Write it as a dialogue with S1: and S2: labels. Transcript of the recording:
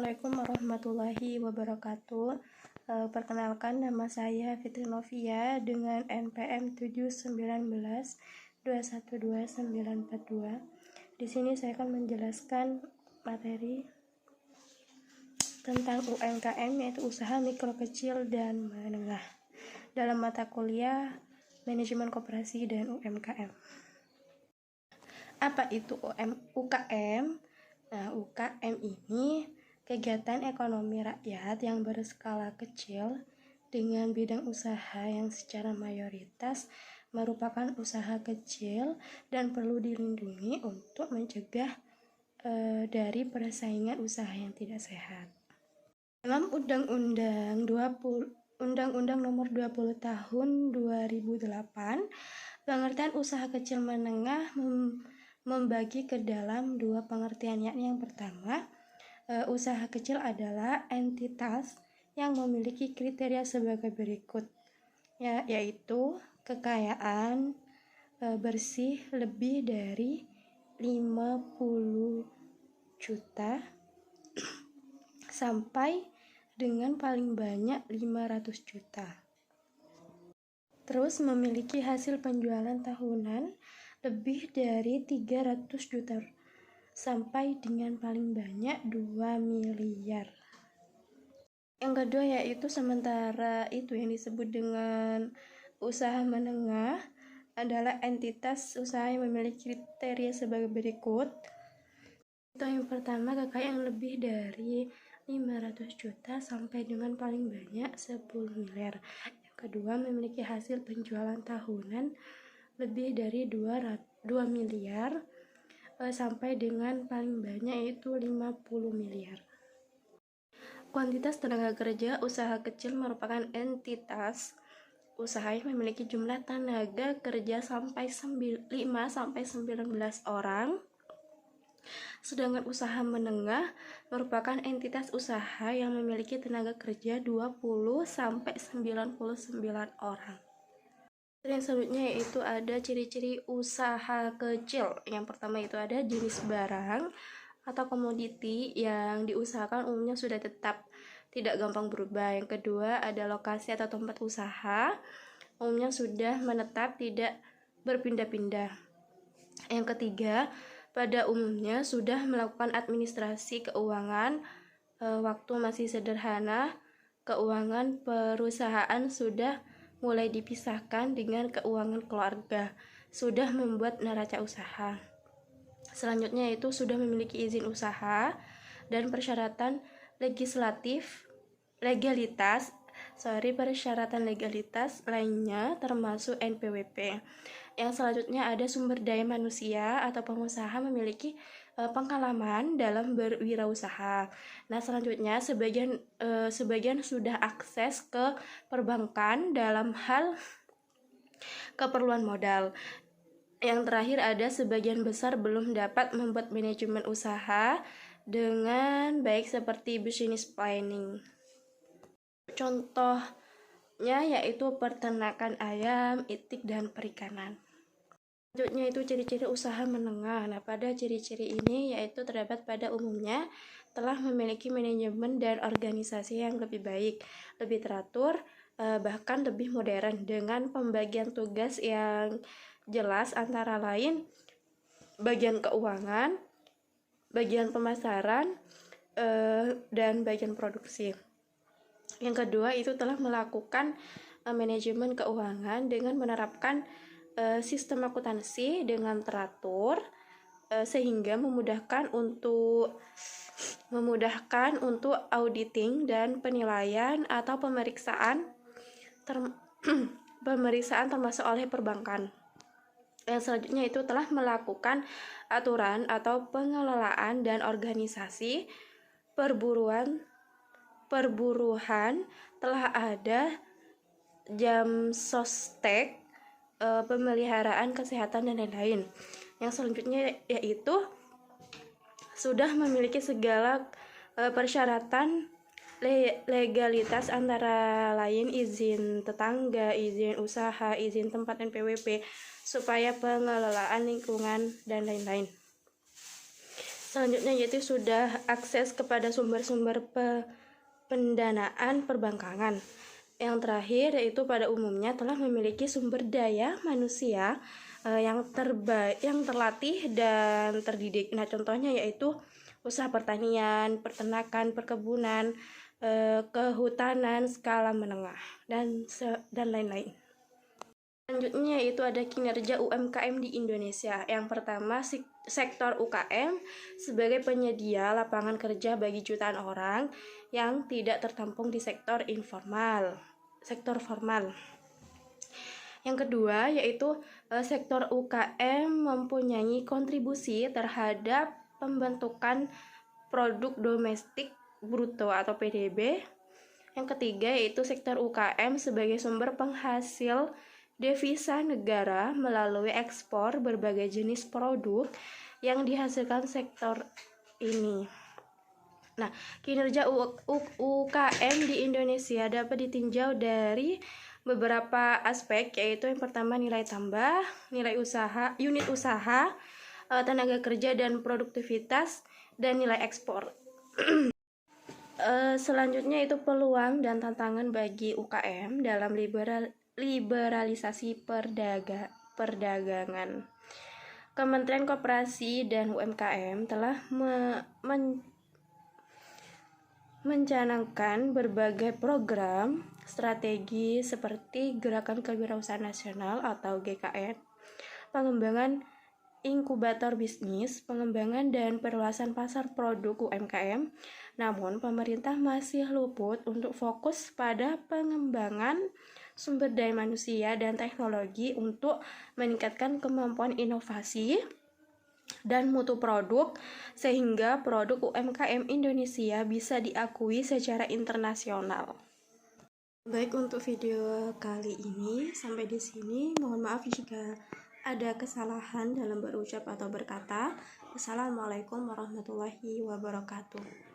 S1: Assalamualaikum warahmatullahi wabarakatuh. Perkenalkan, nama saya Fitri Novia dengan NPM 719212942. Di sini saya akan menjelaskan materi tentang UMKM, yaitu usaha mikro kecil dan menengah, dalam mata kuliah Manajemen Koperasi dan UMKM. Apa itu UKM? Nah, UKM ini kegiatan ekonomi rakyat yang berskala kecil dengan bidang usaha yang secara mayoritas merupakan usaha kecil dan perlu dilindungi untuk mencegah dari persaingan usaha yang tidak sehat. Dalam Undang-Undang Nomor 20 Tahun 2008, pengertian usaha kecil menengah membagi ke dalam dua pengertian, yakni yang pertama, usaha kecil adalah entitas yang memiliki kriteria sebagai berikut, yaitu kekayaan bersih lebih dari 50 juta sampai dengan paling banyak 500 juta. Terus memiliki hasil penjualan tahunan lebih dari 300 juta sampai dengan paling banyak 2 miliar. Yang kedua yaitu sementara itu yang disebut dengan usaha menengah adalah entitas usaha yang memiliki kriteria sebagai berikut. Itu yang pertama, kekayaan lebih dari 500 juta sampai dengan paling banyak 10 miliar. Yang kedua, memiliki hasil penjualan tahunan lebih dari 2 miliar sampai dengan paling banyak yaitu 50 miliar. Kuantitas tenaga kerja usaha kecil merupakan entitas usaha yang memiliki jumlah tenaga kerja sampai 5 sampai 19 orang. Sedangkan usaha menengah merupakan entitas usaha yang memiliki tenaga kerja 20 sampai 99 orang. Yang selanjutnya yaitu ada ciri-ciri usaha kecil. Yang pertama itu ada jenis barang atau komoditi yang diusahakan umumnya sudah tetap, tidak gampang berubah. Yang kedua ada lokasi atau tempat usaha, umumnya sudah menetap, tidak berpindah-pindah. Yang ketiga, pada umumnya sudah melakukan administrasi keuangan, waktu masih sederhana, keuangan perusahaan sudah mulai dipisahkan dengan keuangan keluarga, sudah membuat neraca usaha. Selanjutnya itu sudah memiliki izin usaha dan persyaratan persyaratan legalitas lainnya termasuk NPWP. Yang selanjutnya ada sumber daya manusia atau pengusaha memiliki pengalaman dalam berwirausaha. Nah, selanjutnya sebagian sudah akses ke perbankan dalam hal keperluan modal. Yang terakhir ada sebagian besar belum dapat membuat manajemen usaha dengan baik seperti business planning. Contohnya yaitu peternakan ayam, itik, dan perikanan. Selanjutnya itu ciri-ciri usaha menengah. Nah, pada ciri-ciri ini yaitu terdapat pada umumnya telah memiliki manajemen dan organisasi yang lebih baik, lebih teratur, bahkan lebih modern, dengan pembagian tugas yang jelas antara lain bagian keuangan, bagian pemasaran, dan bagian produksi. Yang kedua itu telah melakukan manajemen keuangan dengan menerapkan sistem akuntansi dengan teratur, sehingga memudahkan untuk auditing dan penilaian atau pemeriksaan termasuk oleh perbankan. Yang selanjutnya itu telah melakukan aturan atau pengelolaan dan organisasi perburuan, telah ada jam sostek, pemeliharaan kesehatan, dan lain-lain. Yang selanjutnya yaitu sudah memiliki segala persyaratan legalitas antara lain izin tetangga, izin usaha, izin tempat NPWP, supaya pengelolaan lingkungan, dan lain-lain. Selanjutnya yaitu sudah akses kepada sumber-sumber pendanaan perbankan. Yang terakhir yaitu pada umumnya telah memiliki sumber daya manusia yang terlatih dan terdidik. Nah, contohnya yaitu usaha pertanian, peternakan, perkebunan, kehutanan skala menengah dan lain-lain. Selanjutnya yaitu ada kinerja UMKM di Indonesia. Yang pertama, sektor UKM sebagai penyedia lapangan kerja bagi jutaan orang yang tidak tertampung di sektor formal. Yang kedua yaitu sektor UKM mempunyai kontribusi terhadap pembentukan produk domestik bruto atau PDB. Yang ketiga yaitu sektor UKM sebagai sumber penghasil devisa negara melalui ekspor berbagai jenis produk yang dihasilkan sektor ini. Nah, kinerja UKM di Indonesia dapat ditinjau dari beberapa aspek, yaitu yang pertama nilai tambah, unit usaha, tenaga kerja dan produktivitas, dan nilai ekspor. Selanjutnya itu peluang dan tantangan bagi UKM dalam liberalisasi perdagangan. Kementerian Koperasi dan UMKM telah mencanangkan berbagai program strategi seperti Gerakan Kewirausahaan Nasional atau GKN, pengembangan inkubator bisnis, pengembangan dan perluasan pasar produk UMKM. Namun, pemerintah masih luput untuk fokus pada pengembangan sumber daya manusia dan teknologi untuk meningkatkan kemampuan inovasi dan mutu produk sehingga produk UMKM Indonesia bisa diakui secara internasional. Baik, untuk video kali ini sampai di sini. Mohon maaf jika ada kesalahan dalam berucap atau berkata. Assalamualaikum warahmatullahi wabarakatuh.